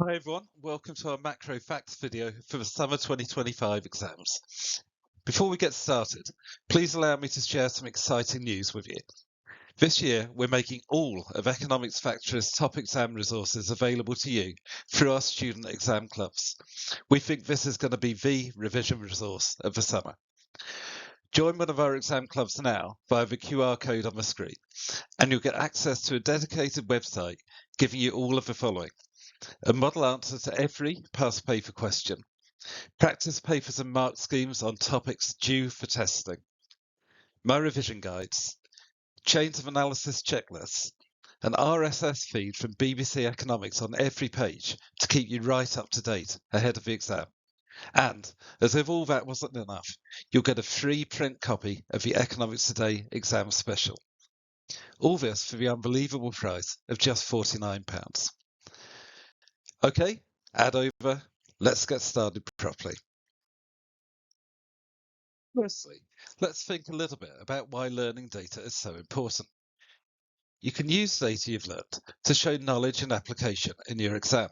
Hi everyone, welcome to our macro facts video for the summer 2025 exams. Before we get started, please allow me to share some exciting news with you. This year, we're making all of Economics Factory's top exam resources available to you through our student exam clubs. We think this is going to be the revision resource of the summer. Join one of our exam clubs now via the QR code on the screen, and you'll get access to a dedicated website giving you all of the following: a model answer to every past paper question, practice papers and mark schemes on topics due for testing, my revision guides, chains of analysis checklists, an RSS feed from BBC Economics on every page to keep you right up to date ahead of the exam. And, as if all that wasn't enough, you'll get a free print copy of the Economics Today exam special. All this for the unbelievable price of just £49. Okay, ad over. Let's get started properly. Firstly, let's think a little bit about why learning data is so important. You can use data you've learned to show knowledge and application in your exam.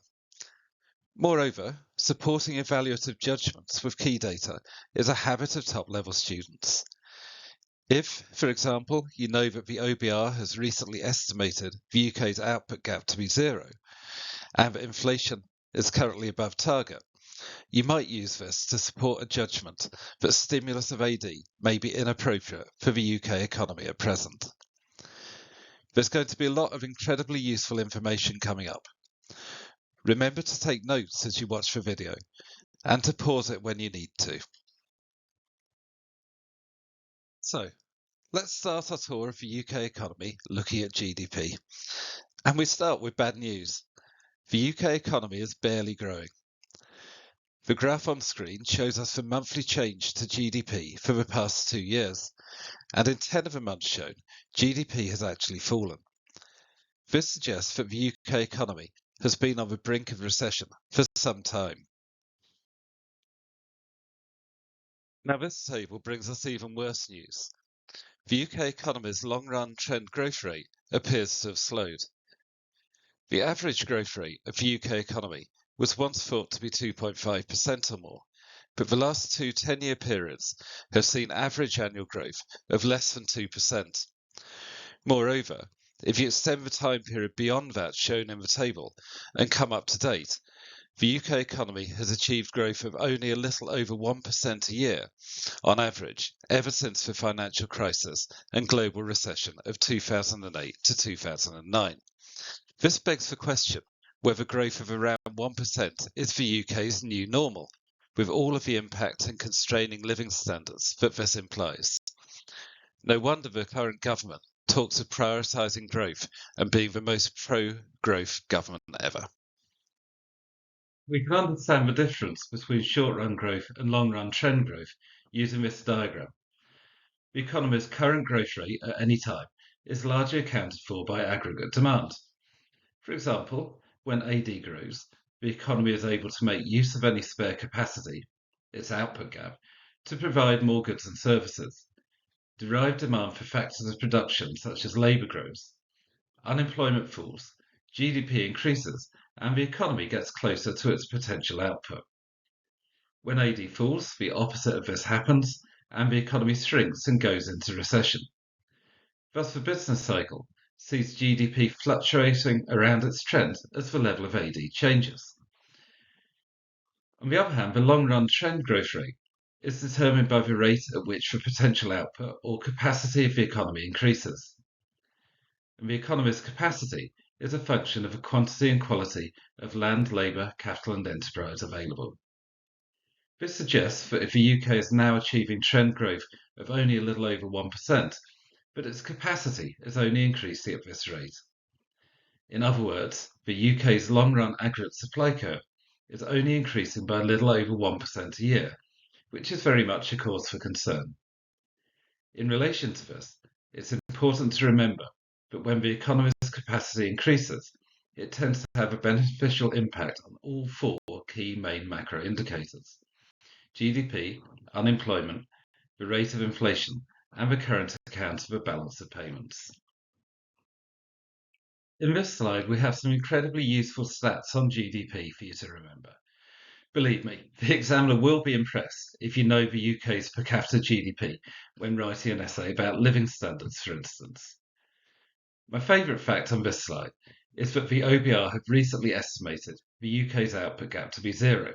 Moreover, supporting evaluative judgments with key data is a habit of top-level students. If, for example, you know that the OBR has recently estimated the UK's output gap to be zero, and that inflation is currently above target, you might use this to support a judgment that stimulus of AD may be inappropriate for the UK economy at present. There's going to be a lot of incredibly useful information coming up. Remember to take notes as you watch the video, and to pause it when you need to. So, let's start our tour of the UK economy looking at GDP. And we start with bad news. The UK economy is barely growing. The graph on screen shows us the monthly change to GDP for the past 2 years, and in 10 of the months shown, GDP has actually fallen. This suggests that the UK economy has been on the brink of recession for some time. Now this table brings us even worse news. The UK economy's long-run trend growth rate appears to have slowed. The average growth rate of the UK economy was once thought to be 2.5% or more, but the last two 10-year periods have seen average annual growth of less than 2%. Moreover, if you extend the time period beyond that shown in the table and come up to date, the UK economy has achieved growth of only a little over 1% a year, on average, ever since the financial crisis and global recession of 2008 to 2009. This begs the question whether growth of around 1% is the UK's new normal, with all of the impact and constraining living standards that this implies. No wonder the current government talks of prioritising growth and being the most pro-growth government ever. We can understand the difference between short-run growth and long-run trend growth using this diagram. The economy's current growth rate at any time is largely accounted for by aggregate demand. For example, when AD grows, the economy is able to make use of any spare capacity, its output gap, to provide more goods and services. Derived demand for factors of production such as labour grows, unemployment falls, GDP increases, and the economy gets closer to its potential output. When AD falls, the opposite of this happens, and the economy shrinks and goes into recession. Thus, the business cycle sees GDP fluctuating around its trend as the level of AD changes. On the other hand, the long-run trend growth rate is determined by the rate at which the potential output or capacity of the economy increases. And the economy's capacity is a function of the quantity and quality of land, labour, capital and enterprise available. This suggests that if the UK is now achieving trend growth of only a little over 1%, but its capacity is only increasing at this rate. In other words, the UK's long-run aggregate supply curve is only increasing by a little over 1% a year, which is very much a cause for concern. In relation to this, it's important to remember that when the economy's capacity increases, it tends to have a beneficial impact on all four key main macro indicators: GDP, unemployment, the rate of inflation, and the current account of a balance of payments. In this slide, we have some incredibly useful stats on GDP for you to remember. Believe me, the examiner will be impressed if you know the UK's per capita GDP when writing an essay about living standards, for instance. My favourite fact on this slide is that the OBR have recently estimated the UK's output gap to be zero,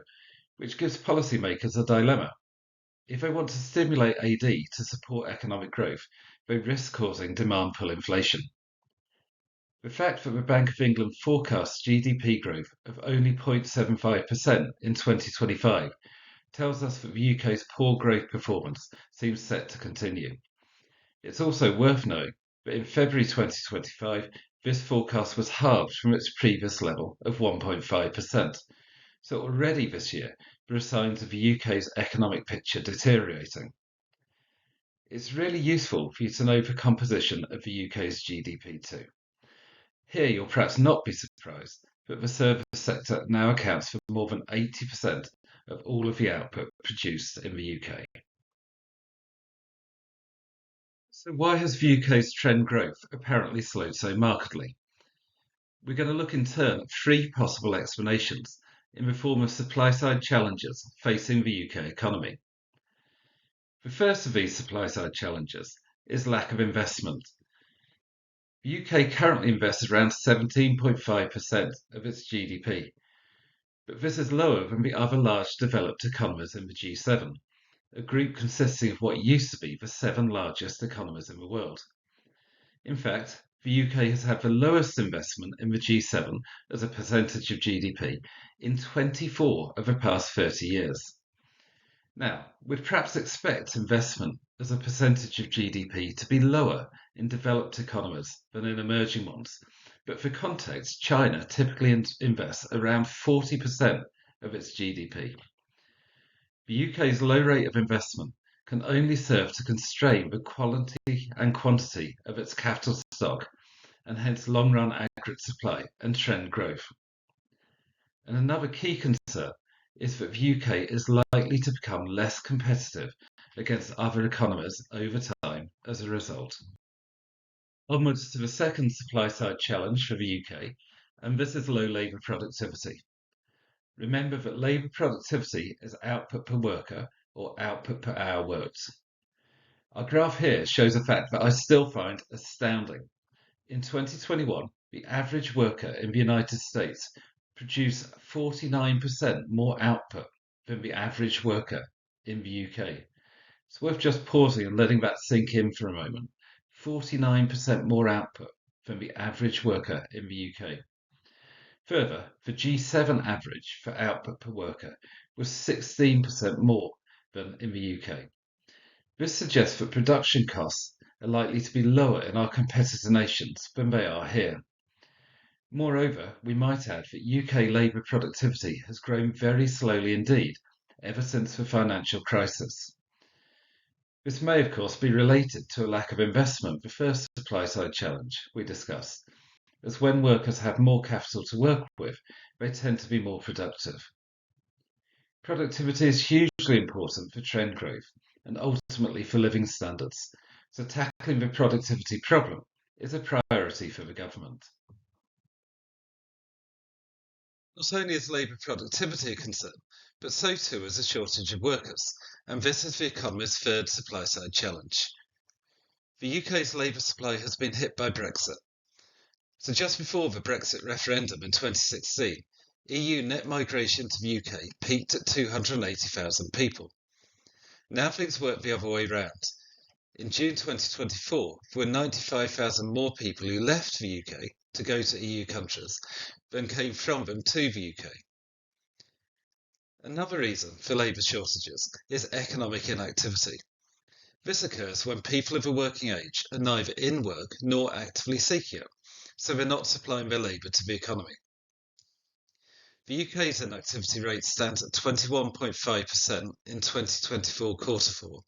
which gives policymakers a dilemma. If they want to stimulate AD to support economic growth, they risk causing demand pull inflation. The fact that the Bank of England forecasts GDP growth of only 0.75% in 2025 tells us that the UK's poor growth performance seems set to continue. It's also worth knowing that in February 2025, this forecast was halved from its previous level of 1.5%. So already this year, there are signs of the UK's economic picture deteriorating. It's really useful for you to know the composition of the UK's GDP too. Here you'll perhaps not be surprised that the service sector now accounts for more than 80% of all of the output produced in the UK. So why has the UK's trend growth apparently slowed so markedly? We're going to look in turn at three possible explanations in the form of supply-side challenges facing the UK economy. The first of these supply-side challenges is lack of investment. The UK currently invests around 17.5% of its GDP, but this is lower than the other large developed economies in the G7, a group consisting of what used to be the 7 largest economies in the world. In fact, the UK has had the lowest investment in the G7 as a percentage of GDP in 24 of the past 30 years. Now, we'd perhaps expect investment as a percentage of GDP to be lower in developed economies than in emerging ones, but for context, China typically invests around 40% of its GDP. The UK's low rate of investment can only serve to constrain the quality and quantity of its capital stock and hence long-run aggregate supply and trend growth. And another key concern is that the UK is likely to become less competitive against other economies over time as a result. Onwards to the second supply-side challenge for the UK, and this is low labour productivity. Remember that labour productivity is output per worker or output per hour worked. Our graph here shows a fact that I still find astounding. In 2021, the average worker in the United States produced 49% more output than the average worker in the UK. It's worth just pausing and letting that sink in for a moment. 49% more output than the average worker in the UK. Further, the G7 average for output per worker was 16% more than in the UK. This suggests that production costs are likely to be lower in our competitor nations than they are here. Moreover, we might add that UK labour productivity has grown very slowly indeed ever since the financial crisis. This may of course be related to a lack of investment, the first supply side challenge we discussed, as when workers have more capital to work with, they tend to be more productive. Productivity is hugely important for trend growth and ultimately for living standards, so tackling the productivity problem is a priority for the government. Not only is labour productivity a concern, but so too is a shortage of workers, and this is the economy's third supply-side challenge. The UK's labour supply has been hit by Brexit. So just before the Brexit referendum in 2016, EU net migration to the UK peaked at 280,000 people. Now things work the other way round. In June 2024, there were 95,000 more people who left the UK to go to EU countries than came from them to the UK. Another reason for labour shortages is economic inactivity. This occurs when people of a working age are neither in work nor actively seeking it, so they're not supplying their labour to the economy. The UK's inactivity rate stands at 21.5% in 2024 quarter four.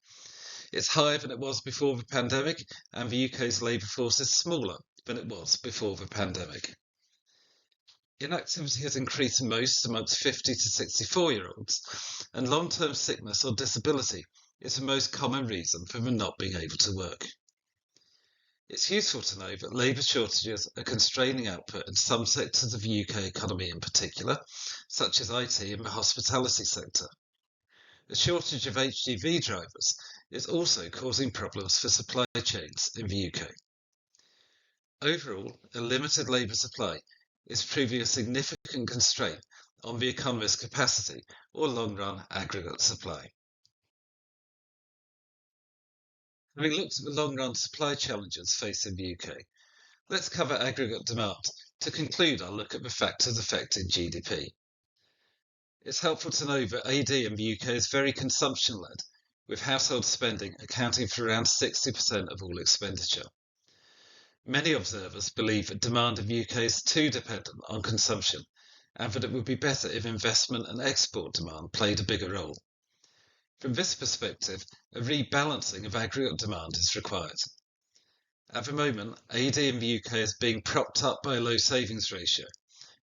It's higher than it was before the pandemic, and the UK's labour force is smaller than it was before the pandemic. Inactivity has increased most amongst 50 to 64-year-olds, and long-term sickness or disability is the most common reason for them not being able to work. It's useful to know that labour shortages are constraining output in some sectors of the UK economy in particular, such as IT and the hospitality sector. The shortage of HGV drivers is also causing problems for supply chains in the UK. Overall, a limited labour supply is proving a significant constraint on the economy's capacity or long-run aggregate supply. Having looked at the long-run supply challenges facing the UK, let's cover aggregate demand to conclude our look at the factors affecting GDP. It's helpful to know that AD in the UK is very consumption-led, with household spending accounting for around 60% of all expenditure. Many observers believe that demand in the UK is too dependent on consumption and that it would be better if investment and export demand played a bigger role. From this perspective, a rebalancing of aggregate demand is required. At the moment, AD in the UK is being propped up by a low savings ratio,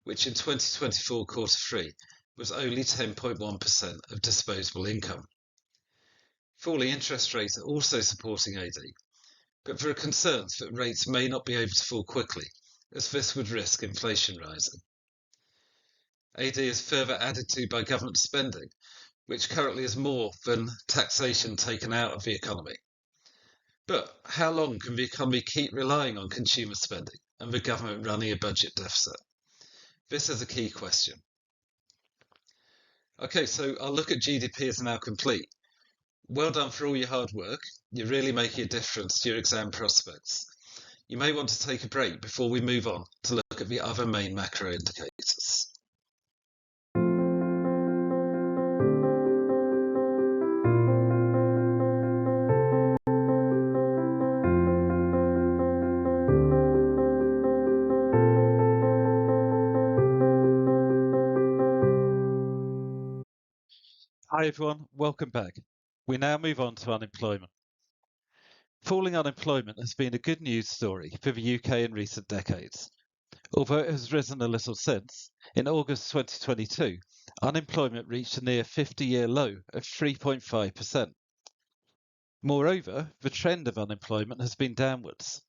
which in 2024 quarter 3 was only 10.1% of disposable income. Falling interest rates are also supporting AD, but there are concerns that rates may not be able to fall quickly, as this would risk inflation rising. AD is further added to by government spending, which currently is more than taxation taken out of the economy. But how long can the economy keep relying on consumer spending and the government running a budget deficit? This is a key question. Okay, so our look at GDP is now complete. Well done for all your hard work. You're really making a difference to your exam prospects. You may want to take a break before we move on to look at the other main macro indicators. Hi everyone, welcome back. We now move on to unemployment. Falling unemployment has been a good news story for the UK in recent decades. Although it has risen a little since, in August 2022, unemployment reached a near 50-year low of 3.5%. Moreover, the trend of unemployment has been downwards.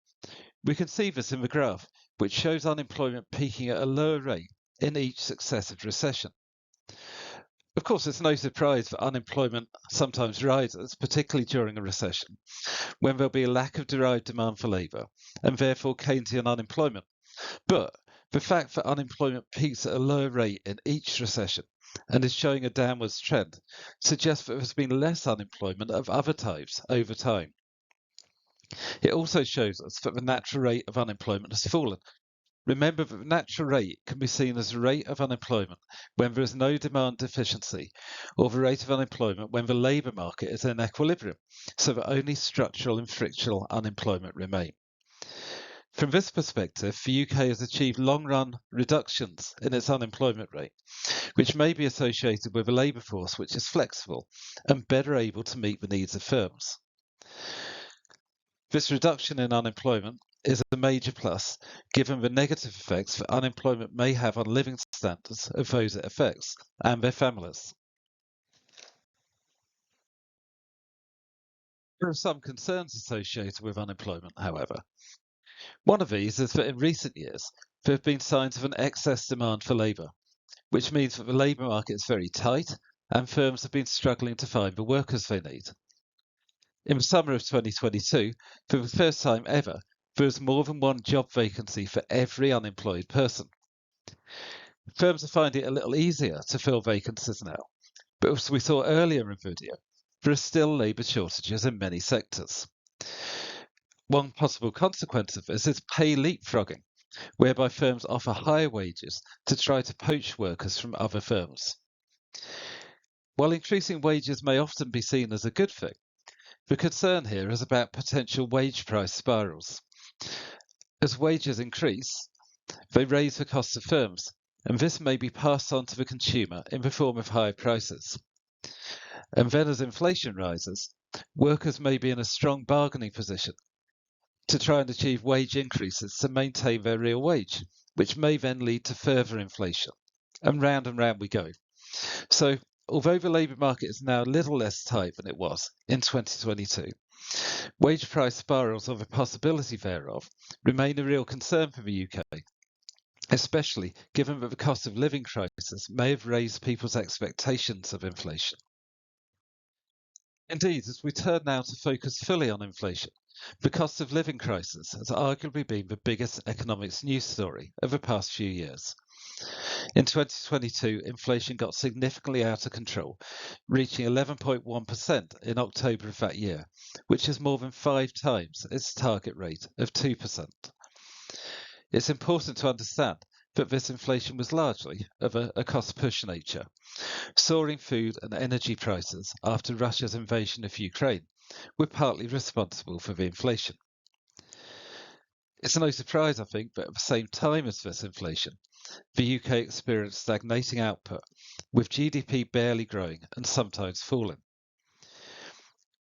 We can see this in the graph, which shows unemployment peaking at a lower rate in each successive recession. Of course, it's no surprise that unemployment sometimes rises, particularly during a recession, when there'll be a lack of derived demand for labour, and therefore Keynesian unemployment. But the fact that unemployment peaks at a lower rate in each recession and is showing a downwards trend suggests that there's been less unemployment of other types over time. It also shows us that the natural rate of unemployment has fallen. Remember that the natural rate can be seen as the rate of unemployment when there is no demand deficiency, or the rate of unemployment when the labour market is in equilibrium, so that only structural and frictional unemployment remain. From this perspective, the UK has achieved long-run reductions in its unemployment rate, which may be associated with a labour force which is flexible and better able to meet the needs of firms. This reduction in unemployment is a major plus, given the negative effects that unemployment may have on living standards of those it affects and their families. There are some concerns associated with unemployment, however. One of these is that in recent years, there have been signs of an excess demand for labour, which means that the labour market is very tight and firms have been struggling to find the workers they need. In the summer of 2022, for the first time ever, there was more than one job vacancy for every unemployed person. Firms are finding it a little easier to fill vacancies now, but as we saw earlier in the video, there are still labour shortages in many sectors. One possible consequence of this is pay leapfrogging, whereby firms offer higher wages to try to poach workers from other firms. While increasing wages may often be seen as a good thing, the concern here is about potential wage price spirals. As wages increase, they raise the costs of firms, and this may be passed on to the consumer in the form of higher prices. And then as inflation rises, workers may be in a strong bargaining position to try and achieve wage increases to maintain their real wage, which may then lead to further inflation. And round we go. So, although the labour market is now a little less tight than it was in 2022, Wage price spirals, or the possibility thereof, remain a real concern for the UK, especially given that the cost of living crisis may have raised people's expectations of inflation. Indeed, as we turn now to focus fully on inflation, the cost of living crisis has arguably been the biggest economics news story of the past few years. In 2022, inflation got significantly out of control, reaching 11.1% in October of that year, which is more than 5 times its target rate of 2%. It's important to understand that this inflation was largely of a cost-push nature. Soaring food and energy prices after Russia's invasion of Ukraine were partly responsible for the inflation. It's no surprise, I think, that at the same time as this inflation, the UK experienced stagnating output, with GDP barely growing and sometimes falling.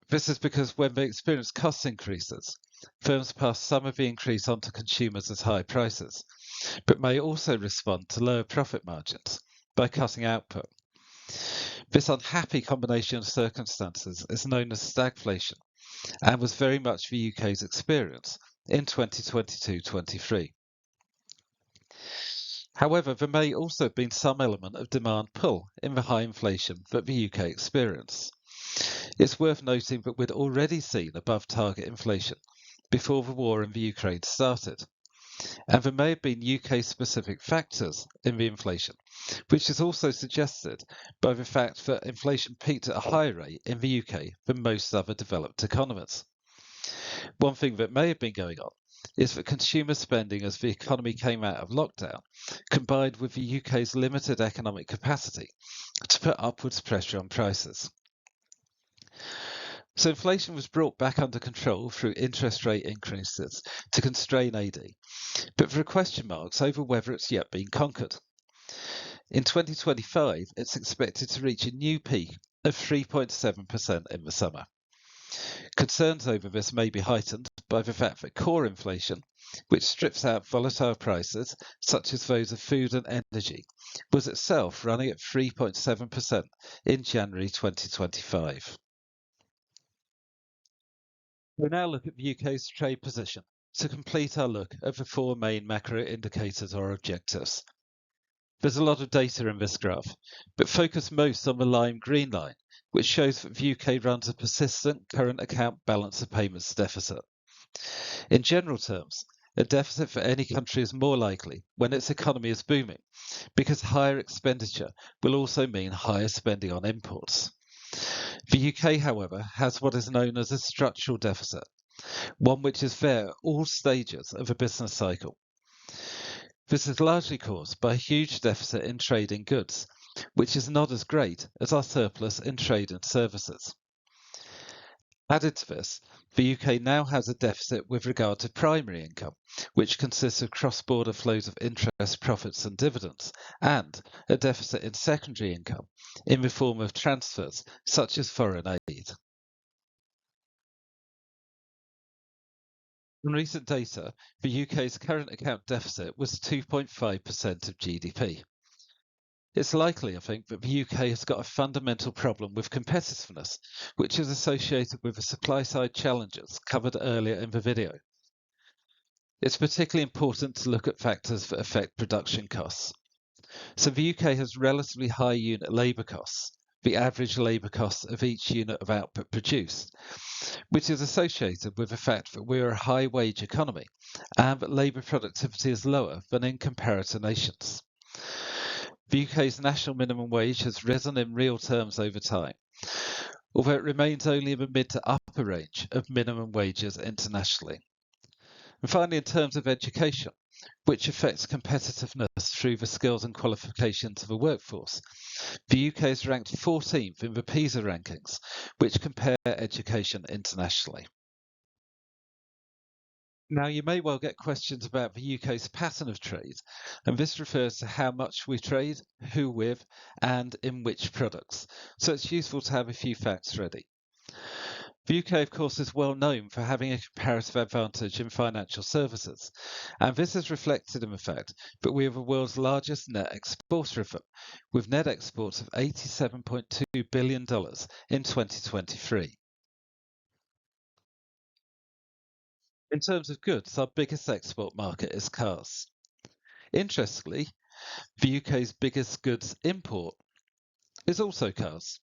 This is because when they experience cost increases, firms pass some of the increase on to consumers as high prices, but may also respond to lower profit margins by cutting output. This unhappy combination of circumstances is known as stagflation and was very much the UK's experience in 2022-23. However, there may also have been some element of demand pull in the high inflation that the UK experienced. It's worth noting that we'd already seen above target inflation before the war in the Ukraine started, and there may have been UK-specific factors in the inflation, which is also suggested by the fact that inflation peaked at a higher rate in the UK than most other developed economies. One thing that may have been going on is that consumer spending as the economy came out of lockdown, combined with the UK's limited economic capacity to put upwards pressure on prices. So inflation was brought back under control through interest rate increases to constrain AD, but there are question marks over whether it's yet been conquered. In 2025, it's expected to reach a new peak of 3.7% in the summer. Concerns over this may be heightened by the fact that core inflation, which strips out volatile prices such as those of food and energy, was itself running at 3.7% in January 2025. We'll now look at the UK's trade position to complete our look at the 4 main macro indicators or objectives. There's a lot of data in this graph, but focus most on the lime green line, which shows that the UK runs a persistent current account balance of payments deficit. In general terms, a deficit for any country is more likely when its economy is booming, because higher expenditure will also mean higher spending on imports. The UK, however, has what is known as a structural deficit, one which is there at all stages of a business cycle. This is largely caused by a huge deficit in trade in goods, which is not as great as our surplus in trade and services. Added to this, the UK now has a deficit with regard to primary income, which consists of cross-border flows of interest, profits and dividends, and a deficit in secondary income in the form of transfers such as foreign aid. In recent data, the UK's current account deficit was 2.5% of GDP. It's likely, I think, that the UK has got a fundamental problem with competitiveness, which is associated with the supply-side challenges covered earlier in the video. It's particularly important to look at factors that affect production costs. So the UK has relatively high unit labour costs, the average labour cost of each unit of output produced, which is associated with the fact that we are a high wage economy and that labour productivity is lower than in comparator nations. The UK's national minimum wage has risen in real terms over time, although it remains only in the mid to upper range of minimum wages internationally. And finally, in terms of education, which affects competitiveness through the skills and qualifications of the workforce, the UK is ranked 14th in the PISA rankings, which compare education internationally. Now, you may well get questions about the UK's pattern of trade, and this refers to how much we trade, who with, and in which products. So it's useful to have a few facts ready. The UK, of course, is well known for having a comparative advantage in financial services, and this is reflected in the fact that we are the world's largest net exporter of them, with net exports of $87.2 billion in 2023. In terms of goods, our biggest export market is cars. Interestingly, the UK's biggest goods import is also cars.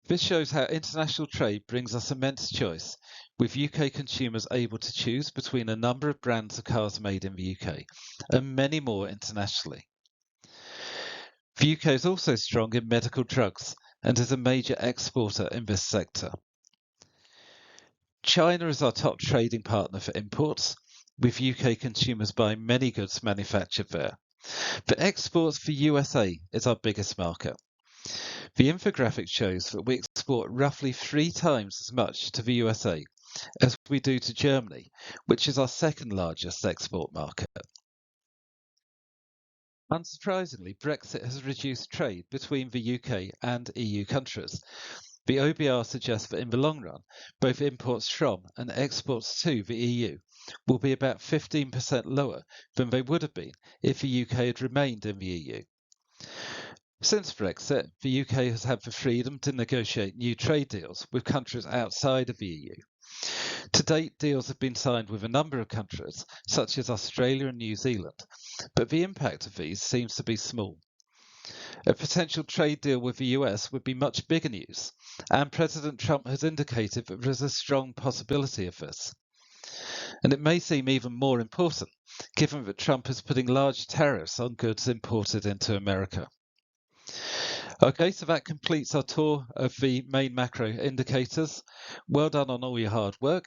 This shows how international trade brings us immense choice, with UK consumers able to choose between a number of brands of cars made in the UK and many more internationally. The UK is also strong in medical drugs and is a major exporter in this sector. China is our top trading partner for imports, with UK consumers buying many goods manufactured there. But exports for USA is our biggest market. The infographic shows that we export roughly 3 times as much to the USA as we do to Germany, which is our second largest export market. Unsurprisingly, Brexit has reduced trade between the UK and EU countries. The OBR suggests that in the long run, both imports from and exports to the EU will be about 15% lower than they would have been if the UK had remained in the EU. Since Brexit, the UK has had the freedom to negotiate new trade deals with countries outside of the EU. To date, deals have been signed with a number of countries, such as Australia and New Zealand, but the impact of these seems to be small. A potential trade deal with the US would be much bigger news, and President Trump has indicated that there is a strong possibility of this. And it may seem even more important, given that Trump is putting large tariffs on goods imported into America. Okay, so that completes our tour of the main macro indicators. Well done on all your hard work.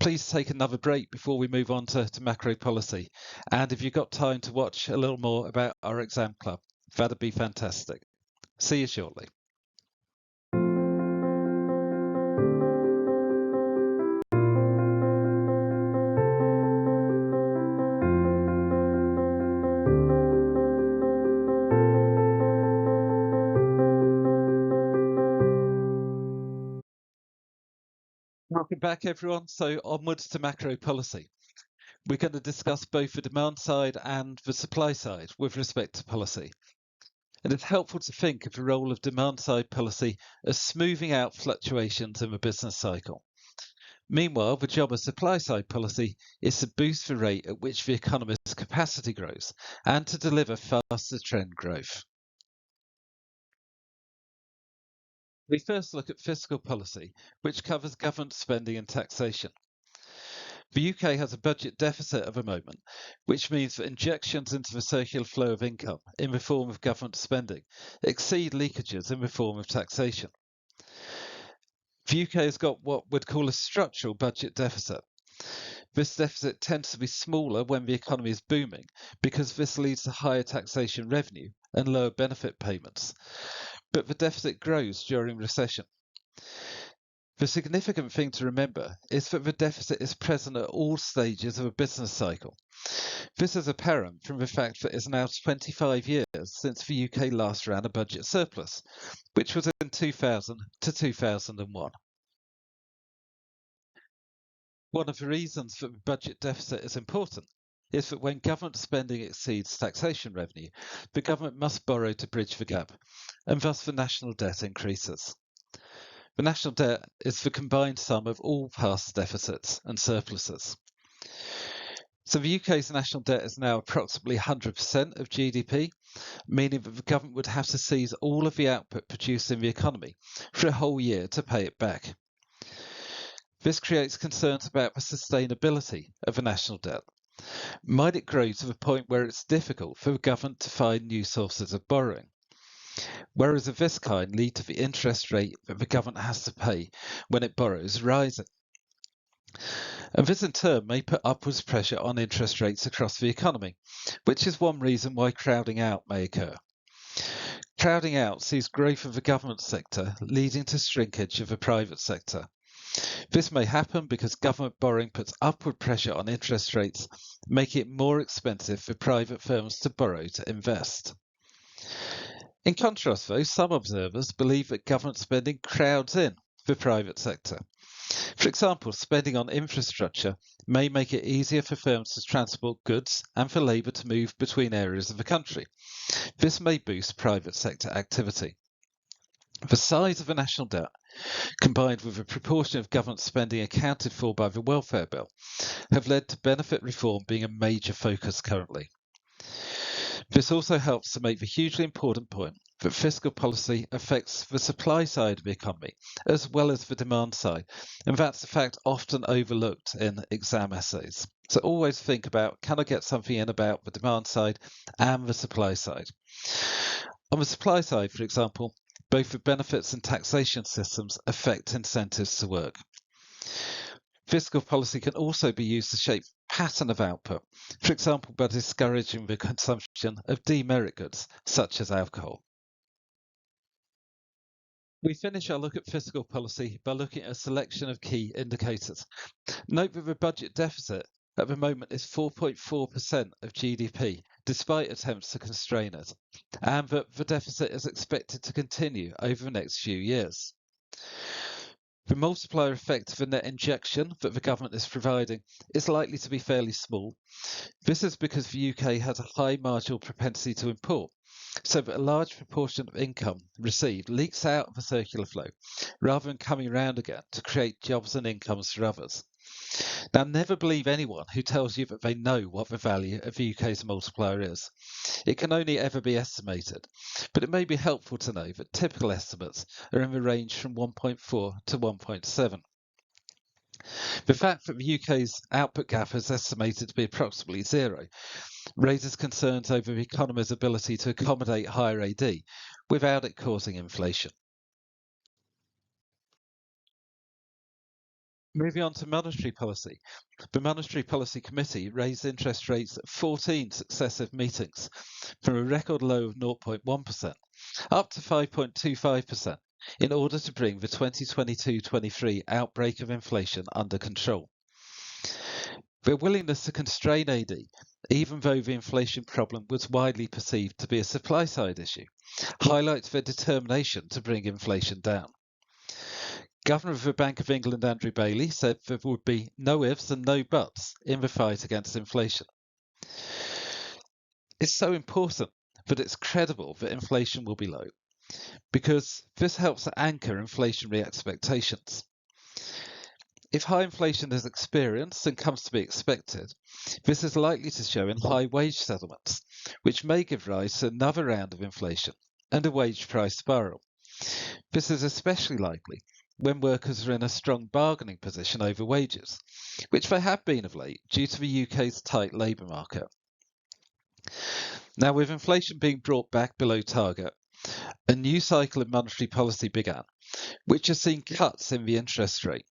Please take another break before we move on to macro policy. And if you've got time to watch a little more about our exam club, that'd be fantastic. See you shortly. Welcome back, everyone. So onwards to macro policy. We're going to discuss both the demand side and the supply side with respect to policy. And it's helpful to think of the role of demand side policy as smoothing out fluctuations in the business cycle. Meanwhile, the job of supply side policy is to boost the rate at which the economy's capacity grows and to deliver faster trend growth. We first look at fiscal policy, which covers government spending and taxation. The UK has a budget deficit at the moment, which means that injections into the circular flow of income in the form of government spending exceed leakages in the form of taxation. The UK has got what we'd call a structural budget deficit. This deficit tends to be smaller when the economy is booming because this leads to higher taxation revenue and lower benefit payments. But the deficit grows during recession. The significant thing to remember is that the deficit is present at all stages of a business cycle. This is apparent from the fact that it's now 25 years since the UK last ran a budget surplus, which was in 2000 to 2001. One of the reasons that the budget deficit is important is that when government spending exceeds taxation revenue, the government must borrow to bridge the gap, and thus the national debt increases. The national debt is the combined sum of all past deficits and surpluses. So the UK's national debt is now approximately 100% of GDP, meaning that the government would have to seize all of the output produced in the economy for a whole year to pay it back. This creates concerns about the sustainability of the national debt. Might it grow to the point where it's difficult for the government to find new sources of borrowing? Whereas of this kind lead to the interest rate that the government has to pay when it borrows rising. And this in turn may put upwards pressure on interest rates across the economy, which is one reason why crowding out may occur. Crowding out sees growth of the government sector leading to shrinkage of the private sector. This may happen because government borrowing puts upward pressure on interest rates, making it more expensive for private firms to borrow to invest. In contrast, though, some observers believe that government spending crowds in the private sector. For example, spending on infrastructure may make it easier for firms to transport goods and for labour to move between areas of the country. This may boost private sector activity. The size of the national debt, combined with a proportion of government spending accounted for by the welfare bill, have led to benefit reform being a major focus currently. This also helps to make the hugely important point that fiscal policy affects the supply side of the economy as well as the demand side, and that's a fact often overlooked in exam essays. So always think about, can I get something in about the demand side and the supply side? On the supply side, for example, both the benefits and taxation systems affect incentives to work. Fiscal policy can also be used to shape pattern of output, for example, by discouraging the consumption of demerit goods, such as alcohol. We finish our look at fiscal policy by looking at a selection of key indicators. Note that the budget deficit at the moment is 4.4% of GDP, despite attempts to constrain it, and that the deficit is expected to continue over the next few years. The multiplier effect of the net injection that the government is providing is likely to be fairly small. This is because the UK has a high marginal propensity to import, so that a large proportion of income received leaks out of the circular flow, rather than coming around again to create jobs and incomes for others. Now, never believe anyone who tells you that they know what the value of the UK's multiplier is. It can only ever be estimated, but it may be helpful to know that typical estimates are in the range from 1.4 to 1.7. The fact that the UK's output gap is estimated to be approximately zero raises concerns over the economy's ability to accommodate higher AD without it causing inflation. Moving on to monetary policy. The Monetary Policy Committee raised interest rates at 14 successive meetings, from a record low of 0.1% up to 5.25%, in order to bring the 2022-23 outbreak of inflation under control. Their willingness to constrain AD, even though the inflation problem was widely perceived to be a supply-side issue, highlights their determination to bring inflation down. Governor of the Bank of England, Andrew Bailey, said there would be no ifs and no buts in the fight against inflation. It's so important that it's credible that inflation will be low, because this helps to anchor inflationary expectations. If high inflation is experienced and comes to be expected, this is likely to show in high wage settlements, which may give rise to another round of inflation and a wage price spiral. This is especially likely when workers are in a strong bargaining position over wages, which they have been of late due to the UK's tight labour market. Now, with inflation being brought back below target, a new cycle of monetary policy began, which has seen cuts in the interest rate.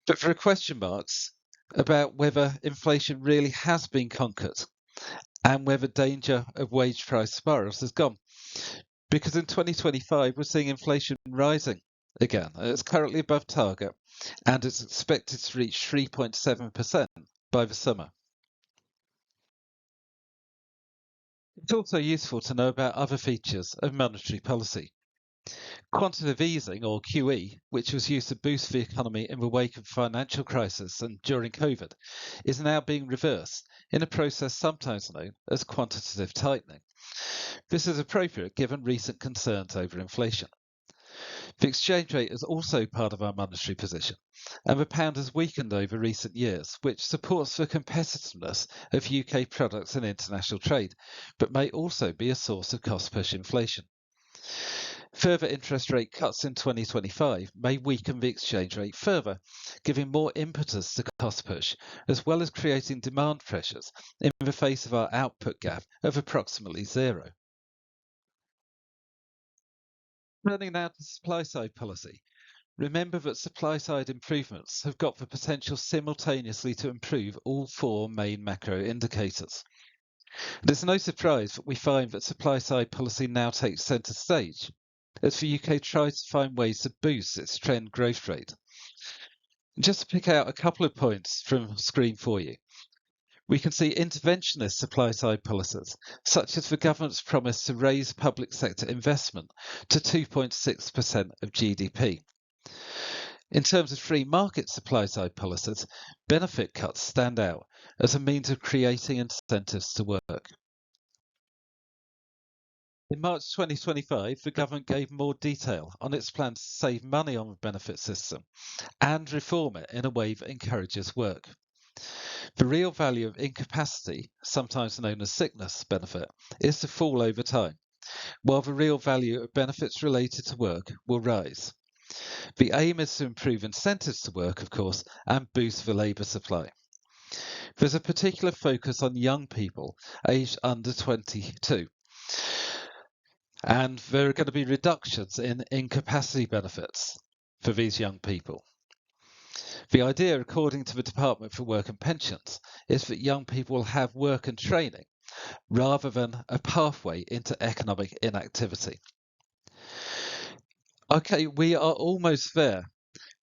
But there are question marks about whether inflation really has been conquered and whether danger of wage price spirals has gone. Because in 2025, we're seeing inflation rising again. It's currently above target and it's expected to reach 3.7% by the summer. It's also useful to know about other features of monetary policy. Quantitative easing, or QE, which was used to boost the economy in the wake of the financial crisis and during COVID, is now being reversed in a process sometimes known as quantitative tightening. This is appropriate given recent concerns over inflation. The exchange rate is also part of our monetary position, and the pound has weakened over recent years, which supports the competitiveness of UK products in international trade, but may also be a source of cost-push inflation. Further interest rate cuts in 2025 may weaken the exchange rate further, giving more impetus to cost push, as well as creating demand pressures in the face of our output gap of approximately zero. Turning now to supply-side policy. Remember that supply-side improvements have got the potential simultaneously to improve all four main macro indicators. It's no surprise that we find that supply-side policy now takes centre stage, as the UK tries to find ways to boost its trend growth rate. Just to pick out a couple of points from screen for you, we can see interventionist supply-side policies, such as the government's promise to raise public sector investment to 2.6% of GDP. In terms of free market supply-side policies, benefit cuts stand out as a means of creating incentives to work. In March 2025, the government gave more detail on its plans to save money on the benefit system and reform it in a way that encourages work. The real value of incapacity, sometimes known as sickness benefit, is to fall over time, while the real value of benefits related to work will rise. The aim is to improve incentives to work, of course, and boost the labour supply. There's a particular focus on young people aged under 22, and there are going to be reductions in incapacity benefits for these young people. The idea, according to the Department for Work and Pensions, is that young people will have work and training rather than a pathway into economic inactivity. Okay, we are almost there.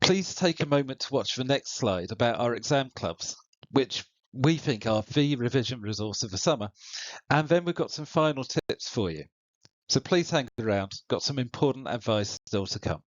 Please take a moment to watch the next slide about our exam clubs, which we think are the revision resource of the summer, and then we've got some final tips for you. So please hang around, got some important advice still to come.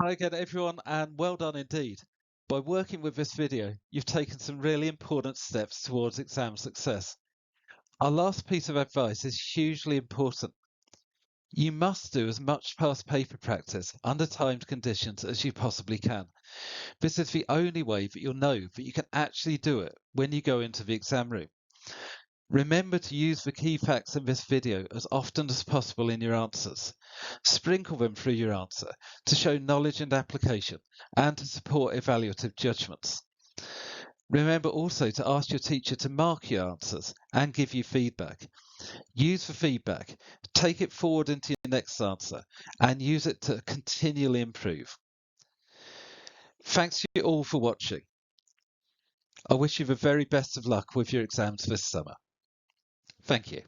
Hi again everyone, and well done indeed. By working with this video, you've taken some really important steps towards exam success. Our last piece of advice is hugely important. You must do as much past paper practice under timed conditions as you possibly can. This is the only way that you'll know that you can actually do it when you go into the exam room. Remember to use the key facts in this video as often as possible in your answers. Sprinkle them through your answer to show knowledge and application and to support evaluative judgments. Remember also to ask your teacher to mark your answers and give you feedback. Use the feedback, take it forward into your next answer and use it to continually improve. Thanks to you all for watching. I wish you the very best of luck with your exams this summer. Thank you.